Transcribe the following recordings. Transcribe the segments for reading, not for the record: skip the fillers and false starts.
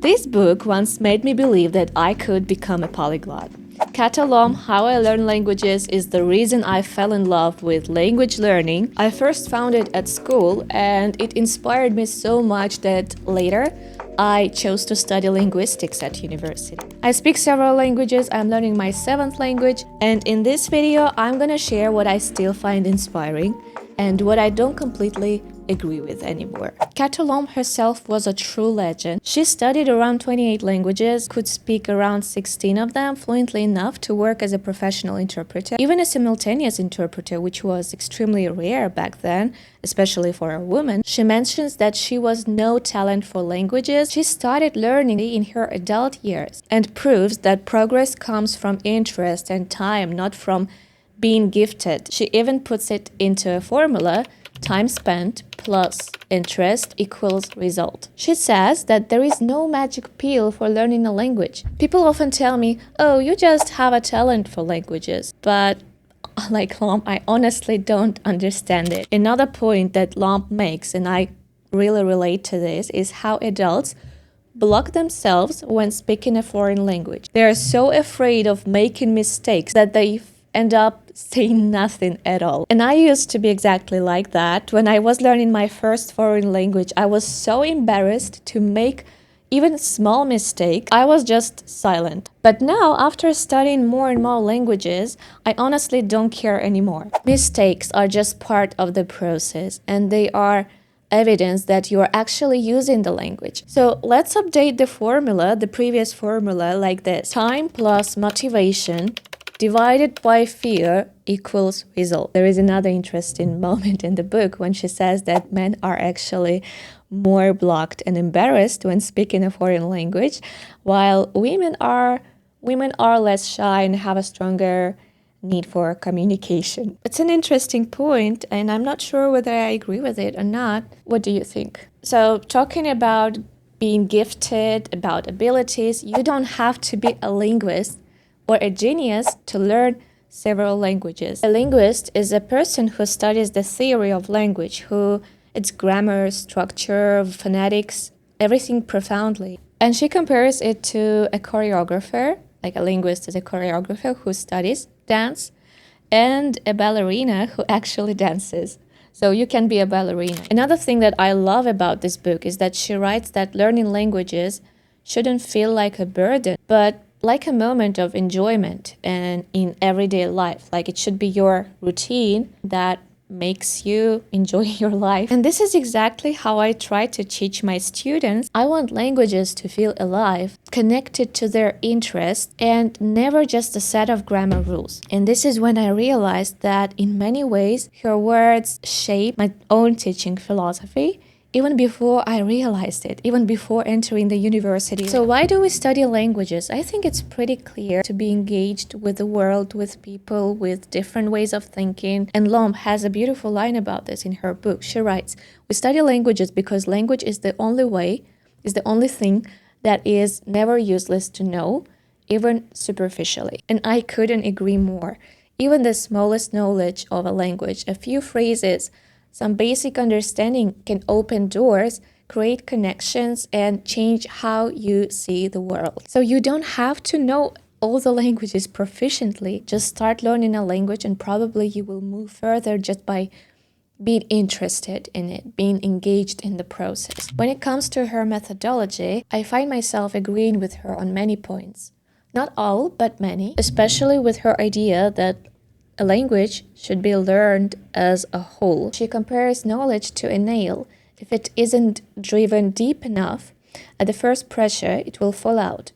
This book once made me believe that I could become a polyglot. Kato Lomb, How I Learn Languages, is the reason I fell in love with language learning. I first found it at school and it inspired me so much that later I chose to study linguistics at university. I speak several languages, I'm learning my 7th language, and in this video I'm gonna share what I still find inspiring and what I don't completely agree with anymore. Kato Lomb herself was a true legend. She studied around 28 languages, could speak around 16 of them fluently enough to work as a professional interpreter, even a simultaneous interpreter, which was extremely rare back then, especially for a woman. She mentions that she was no talent for languages. She started learning in her adult years and proves that progress comes from interest and time, not from being gifted. She even puts it into a formula: time spent plus interest equals result. She says that there is no magic pill for learning a language. People often tell me, oh, you just have a talent for languages. But like Lomb, I honestly don't understand it. Another point that Lomb makes, and I really relate to this, is how adults block themselves when speaking a foreign language. They are so afraid of making mistakes that they end up saying nothing at all. And I used to be exactly like that. When I was learning my first foreign language, I was so embarrassed to make even a small mistake. I was just silent. But now, after studying more and more languages, I honestly don't care anymore. Mistakes are just part of the process, and they are evidence that you are actually using the language. So let's update the formula, the previous formula, like this: time plus motivation divided by fear equals result. There is another interesting moment in the book when she says that men are actually more blocked and embarrassed when speaking a foreign language, while women are less shy and have a stronger need for communication. It's an interesting point, and I'm not sure whether I agree with it or not. What do you think? So, talking about being gifted, about abilities, you don't have to be a linguist or a genius to learn several languages. A linguist is a person who studies the theory of language, its grammar, structure, phonetics, everything profoundly. And she compares it to a choreographer, like a linguist is a choreographer who studies dance, and a ballerina who actually dances. So you can be a ballerina. Another thing that I love about this book is that she writes that learning languages shouldn't feel like a burden, but like a moment of enjoyment and in everyday life. Like it should be your routine that makes you enjoy your life. And this is exactly how I try to teach my students. I want languages to feel alive, connected to their interests, and never just a set of grammar rules. And this is when I realized that in many ways her words shape my own teaching philosophy, even before I realized it, even before entering the university. So why do we study languages? I think it's pretty clear to be engaged with the world, with people, with different ways of thinking. And Lomb has a beautiful line about this in her book. She writes, we study languages because language is the only thing that is never useless to know, even superficially. And I couldn't agree more. Even the smallest knowledge of a language, a few phrases, some basic understanding can open doors, create connections, and change how you see the world. So you don't have to know all the languages proficiently. Just start learning a language and probably you will move further just by being interested in it, being engaged in the process. When it comes to her methodology, I find myself agreeing with her on many points. Not all, but many, especially with her idea that a language should be learned as a whole. She compares knowledge to a nail. If it isn't driven deep enough, at the first pressure, it will fall out.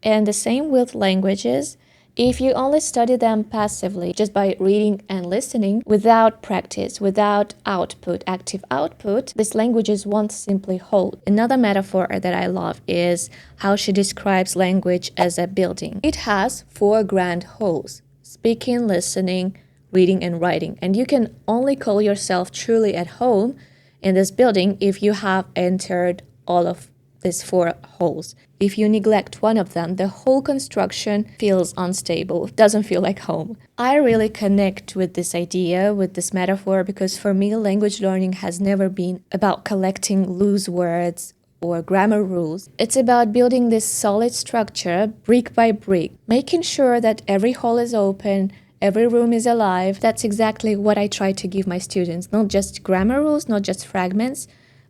And the same with languages. If you only study them passively, just by reading and listening, without practice, without output, active output, these languages won't simply hold. Another metaphor that I love is how she describes language as a building. It has 4 grand halls: speaking, listening, reading, and writing. And you can only call yourself truly at home in this building if you have entered all of these 4 halls. If you neglect one of them, the whole construction feels unstable, doesn't feel like home. I really connect with this idea, with this metaphor, because for me, language learning has never been about collecting loose words or grammar rules. It's about building this solid structure brick by brick, making sure that every hole is open, every room is alive. That's exactly what I try to give my students. Not just grammar rules, not just fragments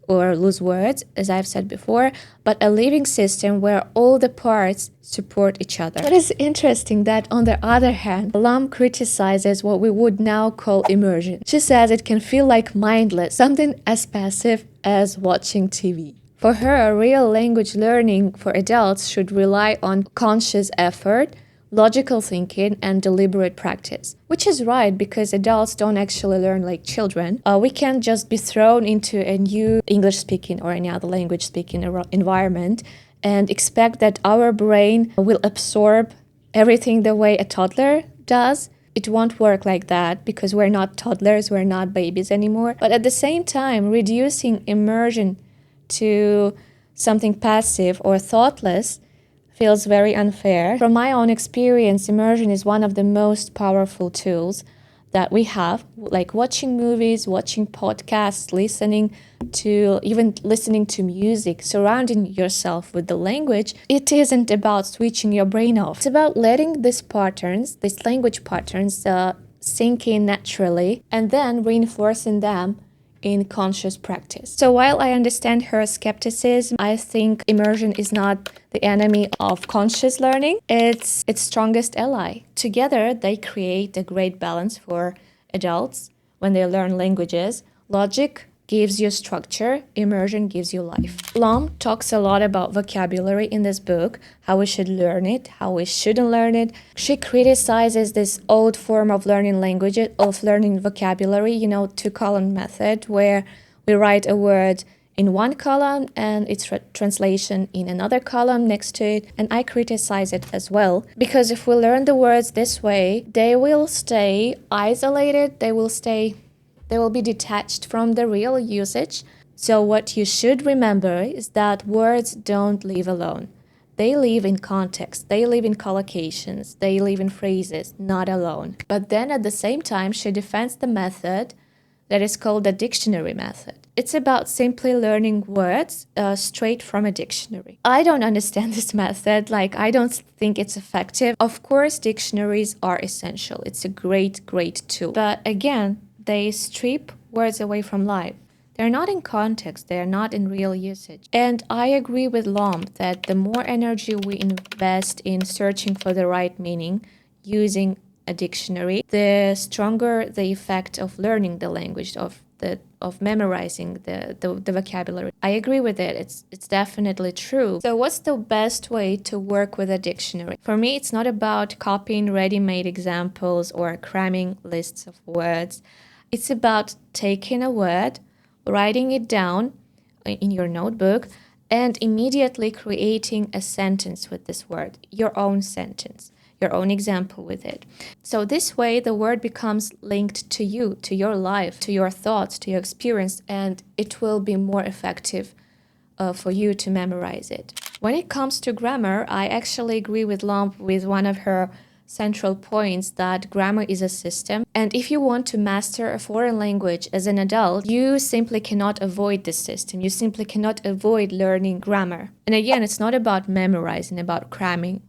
or loose words, as I've said before, but a living system where all the parts support each other. But it's interesting that, on the other hand, Lomb criticizes what we would now call immersion. She says it can feel like mindless, something as passive as watching TV. For her, real language learning for adults should rely on conscious effort, logical thinking, and deliberate practice. Which is right, because adults don't actually learn like children. We can't just be thrown into a new English-speaking or any other language-speaking environment and expect that our brain will absorb everything the way a toddler does. It won't work like that, because we're not toddlers, we're not babies anymore. But at the same time, reducing immersion to something passive or thoughtless feels very unfair. From my own experience, immersion is one of the most powerful tools that we have, like watching movies, watching podcasts, listening to music, surrounding yourself with the language. It isn't about switching your brain off. It's about letting these language patterns, sink in naturally, and then reinforcing them in conscious practice. So while I understand her skepticism, I think immersion is not the enemy of conscious learning. It's its strongest ally. Together, they create a great balance for adults when they learn languages. Logic gives you structure, immersion gives you life. Lomb talks a lot about vocabulary in this book, how we should learn it, how we shouldn't learn it. She criticizes this old form of learning languages, of learning vocabulary, two-column method, where we write a word in one column and its translation in another column next to it. And I criticize it as well, because if we learn the words this way, they will stay isolated, they will be detached from the real usage. So what you should remember is that words don't live alone. They live in context, they live in collocations, they live in phrases, not alone. But then at the same time, she defends the method that is called the dictionary method. It's about simply learning words straight from a dictionary. I don't understand this method, I don't think it's effective. Of course, dictionaries are essential. It's a great, great tool. But again, they strip words away from life. They're not in context, they're not in real usage. And I agree with Lomb that the more energy we invest in searching for the right meaning using a dictionary, the stronger the effect of learning the language, of memorizing the vocabulary. I agree with it. It's definitely true. So what's the best way to work with a dictionary? For me, it's not about copying ready-made examples or cramming lists of words. It's about taking a word, writing it down in your notebook, and immediately creating a sentence with this word, your own sentence, your own example with it. So this way, the word becomes linked to you, to your life, to your thoughts, to your experience, and it will be more effective for you to memorize it. When it comes to grammar, I actually agree with Lomb with one of her central points, that grammar is a system. And if you want to master a foreign language as an adult, you simply cannot avoid this system. You simply cannot avoid learning grammar. And again, it's not about memorizing, about cramming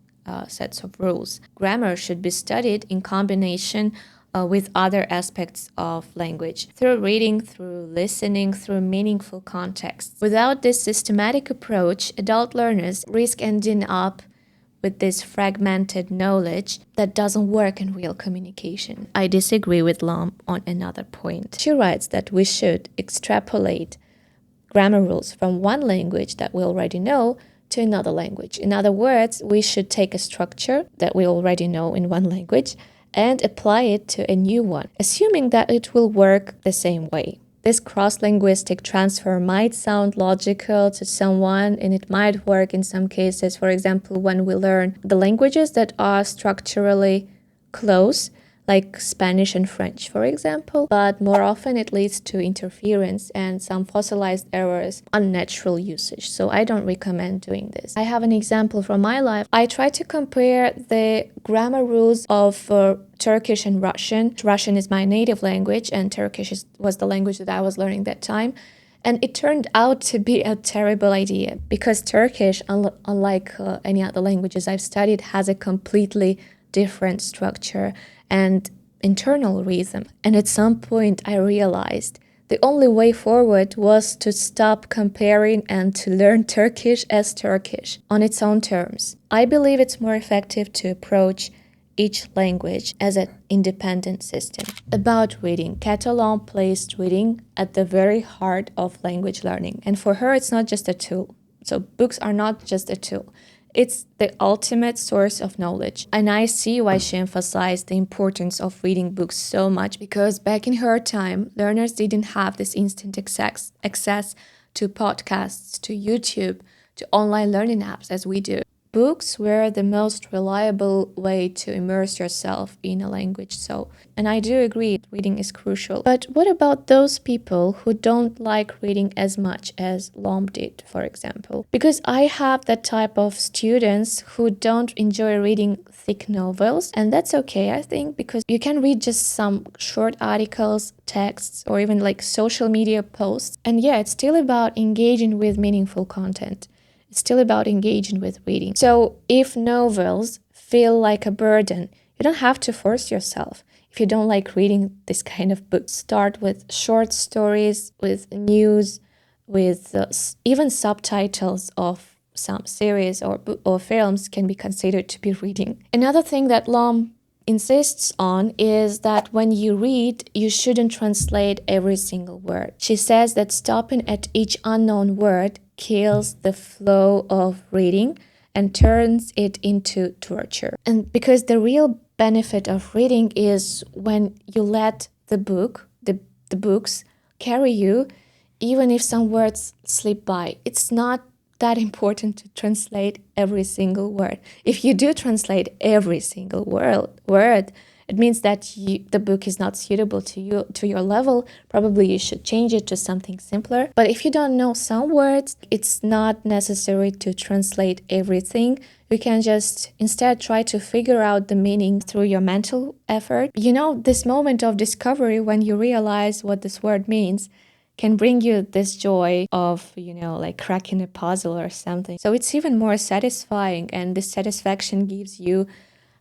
sets of rules. Grammar should be studied in combination with other aspects of language, through reading, through listening, through meaningful contexts. Without this systematic approach, adult learners risk ending up with this fragmented knowledge that doesn't work in real communication. I disagree with Lomb on another point. She writes that we should extrapolate grammar rules from one language that we already know to another language. In other words, we should take a structure that we already know in one language and apply it to a new one, assuming that it will work the same way. This cross-linguistic transfer might sound logical to someone, and it might work in some cases, for example, when we learn the languages that are structurally close, like Spanish and French, for example. But more often it leads to interference and some fossilized errors, unnatural usage. So I don't recommend doing this. I have an example from my life. I tried to compare the grammar rules of Turkish and Russian. Russian is my native language, and Turkish was the language that I was learning that time. And it turned out to be a terrible idea because Turkish, unlike any other languages I've studied, has a completely different structure and internal rhythm. And at some point, I realized the only way forward was to stop comparing and to learn Turkish as Turkish on its own terms. I believe it's more effective to approach each language as an independent system. About reading, Kato Lomb placed reading at the very heart of language learning. And for her, it's not just a tool. So books are not just a tool. It's the ultimate source of knowledge. And I see why she emphasized the importance of reading books so much, because back in her time, learners didn't have this instant access to podcasts, to YouTube, to online learning apps as we do. Books were the most reliable way to immerse yourself in a language. And I do agree, reading is crucial. But what about those people who don't like reading as much as Lomb did, for example? Because I have that type of students who don't enjoy reading thick novels, and that's okay, I think, because you can read just some short articles, texts, or even like social media posts. And yeah, it's still about engaging with meaningful content. It's still about engaging with reading. So if novels feel like a burden, you don't have to force yourself. If you don't like reading this kind of books, start with short stories, with news, with even subtitles of some series or films can be considered to be reading. Another thing that Lomb insists on is that when you read, you shouldn't translate every single word. She says that stopping at each unknown word kills the flow of reading and turns it into torture. And because the real benefit of reading is when you let the books carry you, even if some words slip by. It's not that important to translate every single word. If you do translate every single word, it means that the book is not suitable to your level. Probably you should change it to something simpler. But if you don't know some words, it's not necessary to translate everything. You can just instead try to figure out the meaning through your mental effort. This moment of discovery when you realize what this word means can bring you this joy of, like cracking a puzzle or something. So it's even more satisfying, and this satisfaction gives you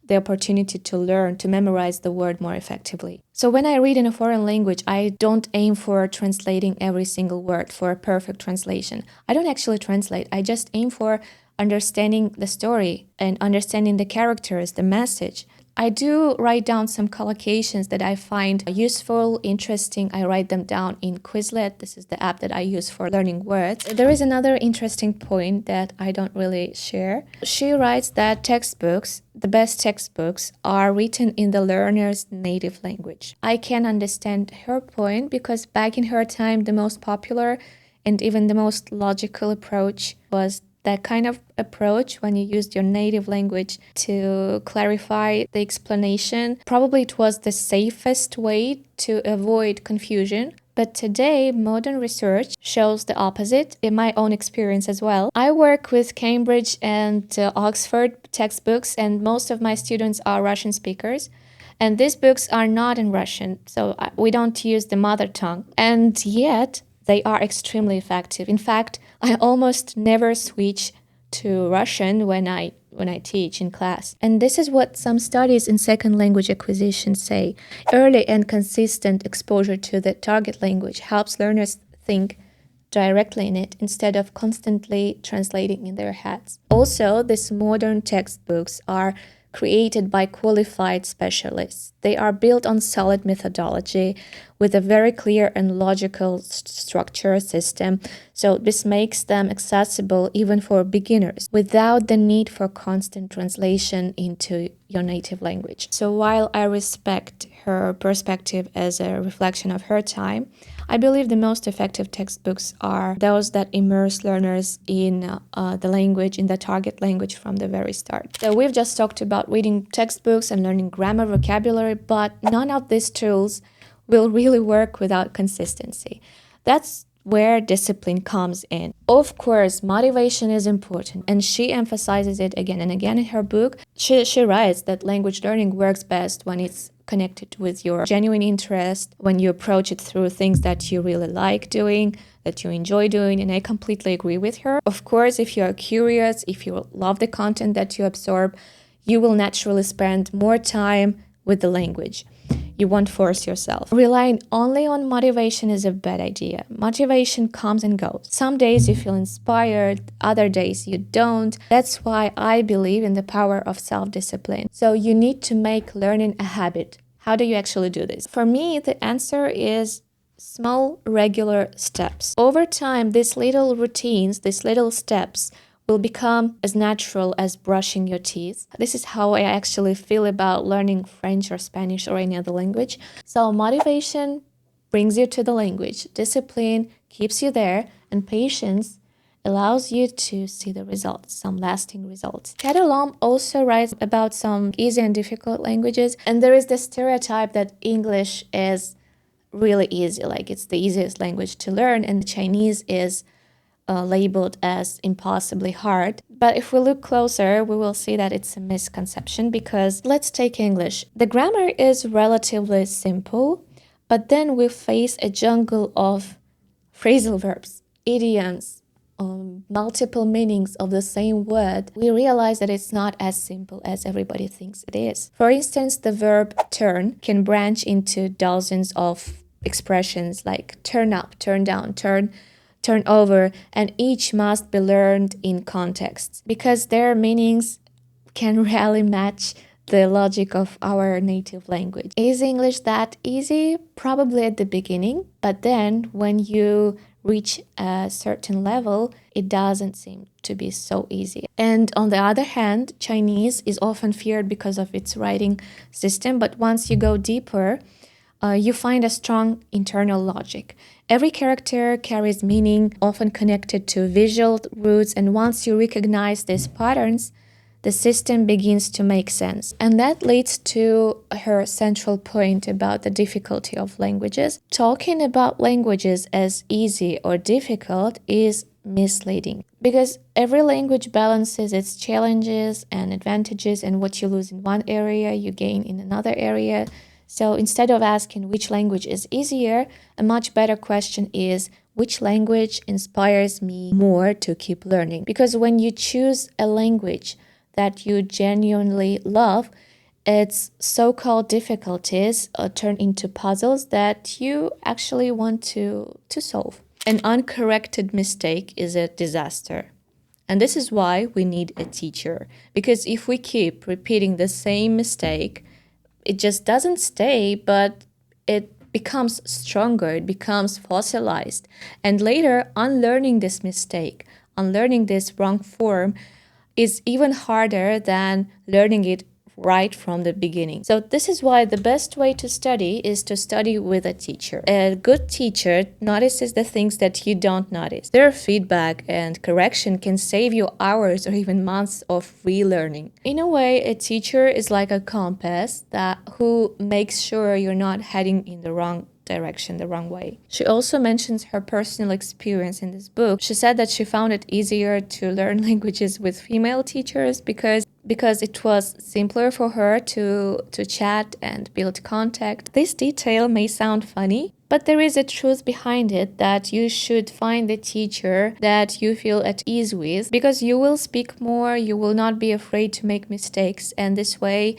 the opportunity to learn, to memorize the word more effectively. So when I read in a foreign language, I don't aim for translating every single word for a perfect translation. I don't actually translate. I just aim for understanding the story and understanding the characters, the message. I do write down some collocations that I find useful, interesting. I write them down in Quizlet. This is the app that I use for learning words. There is another interesting point that I don't really share. She writes that the best textbooks, are written in the learner's native language. I can understand her point because back in her time, the most popular and even the most logical approach was that kind of approach when you used your native language to clarify the explanation. Probably it was the safest way to avoid confusion. But today, modern research shows the opposite, in my own experience as well. I work with Cambridge and Oxford textbooks, and most of my students are Russian speakers. And these books are not in Russian, so we don't use the mother tongue. And yet, they are extremely effective. In fact, I almost never switch to Russian when I teach in class. And this is what some studies in second language acquisition say. Early and consistent exposure to the target language helps learners think directly in it instead of constantly translating in their heads. Also, these modern textbooks are created by qualified specialists. They are built on solid methodology with a very clear and logical structure system. So this makes them accessible even for beginners without the need for constant translation into your native language. So while I respect her perspective as a reflection of her time, I believe the most effective textbooks are those that immerse learners in the language, in the target language from the very start. So we've just talked about reading textbooks and learning grammar, vocabulary, but none of these tools will really work without consistency. That's where discipline comes in. Of course, motivation is important, and she emphasizes it again and again in her book. She writes that language learning works best when it's connected with your genuine interest, when you approach it through things that you really like doing, that you enjoy doing, and I completely agree with her. Of course, if you are curious, if you love the content that you absorb, you will naturally spend more time with the language. You won't force yourself. Relying only on motivation is a bad idea. Motivation comes and goes. Some days you feel inspired, other days you don't. That's why I believe in the power of self-discipline. So you need to make learning a habit. How do you actually do this? For me, the answer is small, regular steps. Over time, these little routines, these little steps will become as natural as brushing your teeth. This is how I actually feel about learning French or Spanish or any other language. So motivation brings you to the language. Discipline keeps you there, and patience allows you to see the results, some lasting results. Kato Lomb also writes about some easy and difficult languages, and there is the stereotype that English is really easy, like it's the easiest language to learn, and Chinese is labeled as impossibly hard. But if we look closer, we will see that it's a misconception, because let's take English. The grammar is relatively simple, but then we face a jungle of phrasal verbs, idioms, multiple meanings of the same word. We realize that it's not as simple as everybody thinks it is. For instance, the verb turn can branch into dozens of expressions like turn up, turn down, turn over, and each must be learned in context because their meanings can rarely match the logic of our native language. Is English that easy? Probably at the beginning, but then when you reach a certain level, it doesn't seem to be so easy. And on the other hand, Chinese is often feared because of its writing system, but once you go deeper, you find a strong internal logic. Every character carries meaning, often connected to visual roots, and once you recognize these patterns, the system begins to make sense. And that leads to her central point about the difficulty of languages. Talking about languages as easy or difficult is misleading because every language balances its challenges and advantages, and what you lose in one area, you gain in another area. So instead of asking which language is easier, a much better question is which language inspires me more to keep learning. Because when you choose a language that you genuinely love, its so-called difficulties turn into puzzles that you actually want to solve. An uncorrected mistake is a disaster. And this is why we need a teacher. Because if we keep repeating the same mistake, it just doesn't stay, but it becomes stronger, it becomes fossilized. And later, unlearning this mistake, unlearning this wrong form is even harder than learning it right from the beginning. So this is why the best way to study is to study with a teacher. A good teacher notices the things that you don't notice. Their feedback and correction can save you hours or even months of relearning. In a way, a teacher is like a compass who makes sure you're not heading in the wrong direction, the wrong way. She also mentions her personal experience in this book. She said that she found it easier to learn languages with female teachers because it was simpler for her to chat and build contact. This detail may sound funny, but there is a truth behind it, that you should find the teacher that you feel at ease with, because you will speak more, you will not be afraid to make mistakes, and this way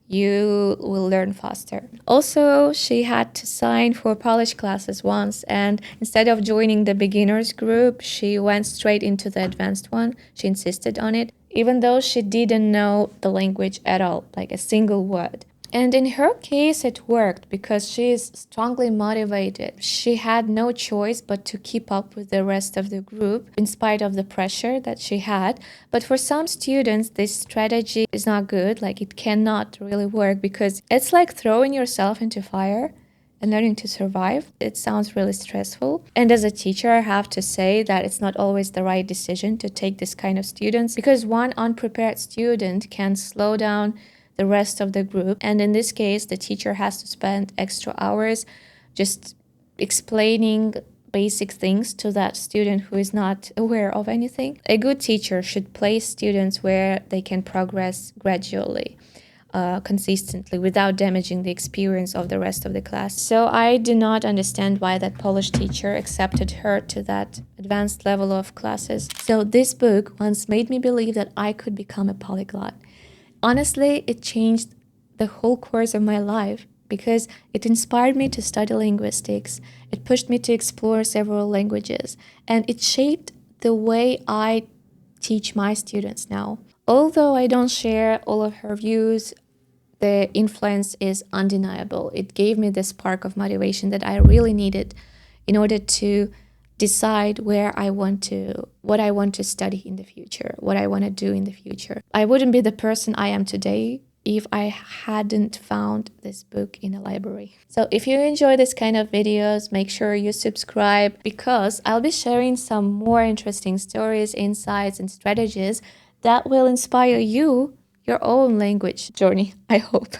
you will learn faster. Also, she had to sign for Polish classes once, and instead of joining the beginners group, she went straight into the advanced one. She insisted on it, even though she didn't know the language at all, like a single word. And in her case, it worked because she is strongly motivated. She had no choice but to keep up with the rest of the group in spite of the pressure that she had. But for some students, this strategy is not good. Like, it cannot really work because it's like throwing yourself into fire and learning to survive. It sounds really stressful. And as a teacher, I have to say that it's not always the right decision to take this kind of students, because one unprepared student can slow down the rest of the group. And in this case, the teacher has to spend extra hours just explaining basic things to that student who is not aware of anything. A good teacher should place students where they can progress gradually. consistently without damaging the experience of the rest of the class. So I do not understand why that Polish teacher accepted her to that advanced level of classes. So this book once made me believe that I could become a polyglot. Honestly, it changed the whole course of my life because it inspired me to study linguistics. It pushed me to explore several languages, and it shaped the way I teach my students now. Although I don't share all of her views, the influence is undeniable. It gave me the spark of motivation that I really needed in order to decide what I want to study in the future, what I want to do in the future. I wouldn't be the person I am today if I hadn't found this book in a library. So if you enjoy this kind of videos, make sure you subscribe because I'll be sharing some more interesting stories, insights, and strategies that will inspire you, your own language journey, I hope.